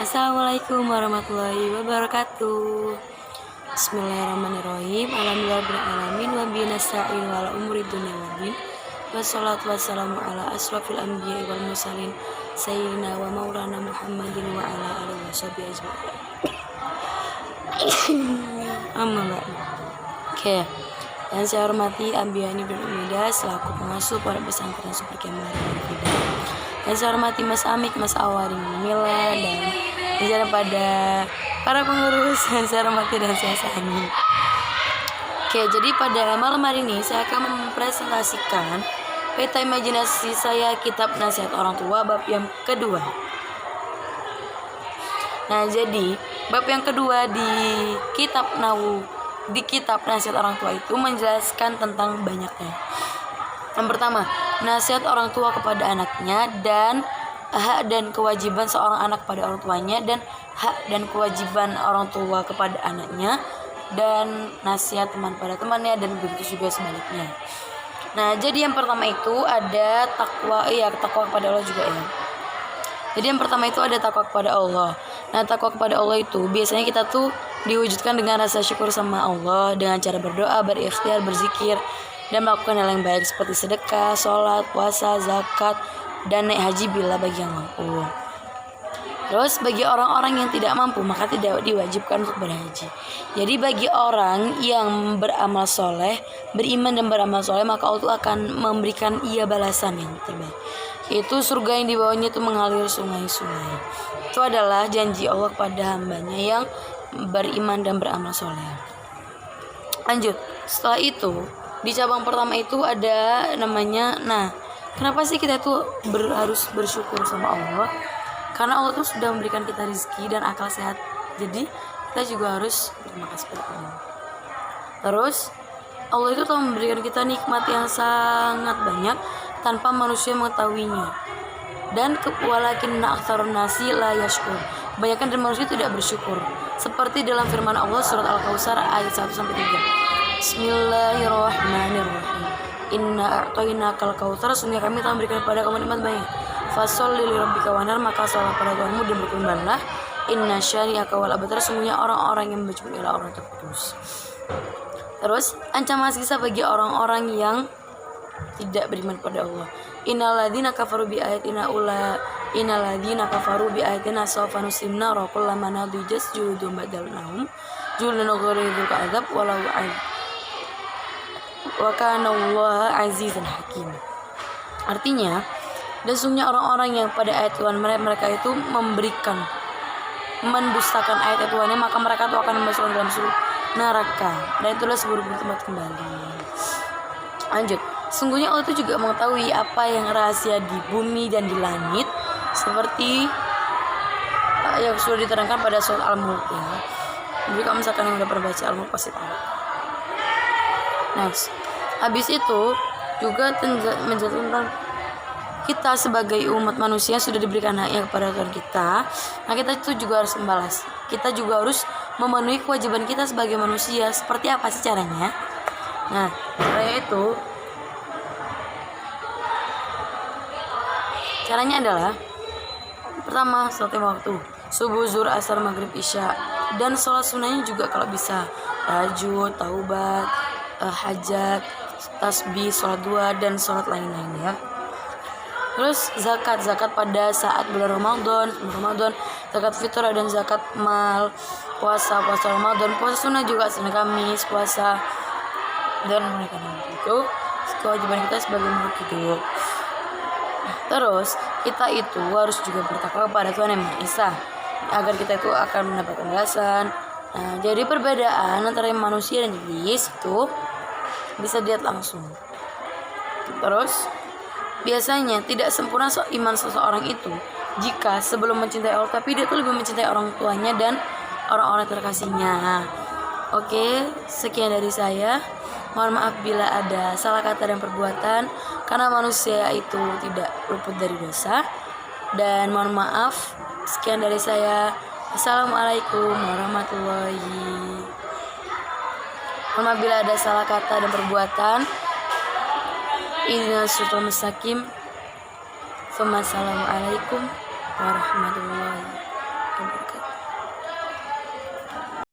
Assalamualaikum warahmatullahi wabarakatuh. Bismillahirrahmanirrahim. Alhamdulillahirrahmanirrahim. Wa bihi nasta'in wa ala umuri dunya waddin. Wassalatu wassalamu ala asrafil anbiya'i wal mursalin sayyidina wa maulana Muhammadin wa ala alihi washabihi ajma'in. Amma ba'du. Oke. Yang saya hormati Ambiyani bin Umida selaku pengasuh pada pesantren Super Kemal Al-Huda. Yang saya hormati Mas Amik, Mas Awari, Mila, dan bicara pada para pengurus yang saya hormati dan saya sayangi. Oke, jadi pada malam hari ini saya akan mempresentasikan peta imajinasi saya kitab nasihat orang tua bab yang kedua. Nah, jadi bab yang kedua di kitab nasihat orang tua itu menjelaskan tentang banyaknya. Yang pertama, nasihat orang tua kepada anaknya dan hak dan kewajiban seorang anak pada orang tuanya dan hak dan kewajiban orang tua kepada anaknya dan nasihat teman pada temannya dan begitu juga sebaliknya. Nah, jadi yang pertama itu ada takwa kepada Allah juga ya. Jadi yang pertama itu ada takwa kepada Allah. Nah, takwa kepada Allah itu biasanya kita tuh diwujudkan dengan rasa syukur sama Allah dengan cara berdoa, berikhtiar, berzikir, dan melakukan hal yang baik seperti sedekah, sholat, puasa, zakat, dan naik haji bila bagi yang mampu. Terus bagi orang-orang yang tidak mampu maka tidak diwajibkan untuk berhaji. Jadi bagi orang yang beramal soleh, beriman dan beramal soleh, maka Allah akan memberikan ia balasan yang terbaik, yaitu surga yang di bawahnya itu mengalir sungai-sungai. Itu adalah janji Allah kepada hambanya yang beriman dan beramal soleh. Lanjut, setelah itu di cabang pertama itu ada namanya, kenapa sih kita tuh harus bersyukur sama Allah? Karena Allah tuh sudah memberikan kita rezeki dan akal sehat. Jadi kita juga harus berterima kasih kepada Allah. Terus Allah itu telah memberikan kita nikmat yang sangat banyak tanpa manusia mengetahuinya. Dan walakinna aktsarun nasi la yashkur. Kebanyakan dari manusia tidak bersyukur. Seperti dalam firman Allah surat Al-Kautsar ayat 1-3. Bismillahirrahmanirrahim. Inna a'tainakal kautsar, sungguh kami telah memberikan kepada kamu nikmat banyak. Fasholli lirabbika wanhar, maka salat pada Tuhanmu dan berkurbanlah. Inna syani'aka wal abtar, sungguhnya orang-orang yang berjubel ialah orang terputus. Terus ancaman siksa bagi orang-orang yang tidak beriman kepada Allah. Innalladzina kafaru bi ayatina sawfa nusimna ra kullama nadijas juludum badalnahum julun ghairu ka'adzab walau wa kana Allah azizan hakim. Artinya, dan sungguhnya orang-orang yang pada ayat Tuhan mereka itu mendustakan ayat Tuhannya, maka mereka itu akan dimasukkan dalam neraka, dan itulah seburuk-buruk tempat kembali. Lanjut, sungguhnya Allah itu juga mengetahui apa yang rahasia di bumi dan di langit, seperti yang sudah diterangkan pada surat Al-Mulk ya. Jadi kalau misalkan yang udah pernah baca Al-Mulk pasti tahu. Next, habis itu juga menjelaskan tentang kita sebagai umat manusia sudah diberikan haknya kepada Tuhan kita. Nah, kita itu juga harus membalas. Kita juga harus memenuhi kewajiban kita sebagai manusia. Seperti apa sih caranya? Nah, caranya adalah pertama, sholat lima waktu, subuh, zuhur, asar, maghrib, isya, dan sholat sunnahnya juga kalau bisa, tahajud, taubat, hajat, tasbih, sholat dua, dan sholat lain-lainnya. Terus zakat pada saat bulan Ramadan, zakat fitrah dan zakat mal, puasa Ramadan, puasa sunnah juga Senin Kamis, puasa, dan mereka itu kewajiban kita sebagai makhluk hidup. Terus kita itu harus juga bertakwa kepada Tuhan Yang Maha Esa agar kita itu akan mendapatkan balasan. Nah, jadi perbedaan antara manusia dan iblis itu bisa dilihat langsung. Terus biasanya tidak sempurna iman seseorang itu jika sebelum mencintai Allah tapi dia tuh lebih mencintai orang tuanya dan orang-orang terkasihnya. Oke, sekian dari saya. Mohon maaf bila ada salah kata dan perbuatan, karena manusia itu tidak luput dari dosa. Dan mohon maaf, sekian dari saya. Assalamualaikum warahmatullahi. Mohon maaf bila ada salah kata dan perbuatan. Ihdinas siratal mustaqim. Assalamualaikum warahmatullahi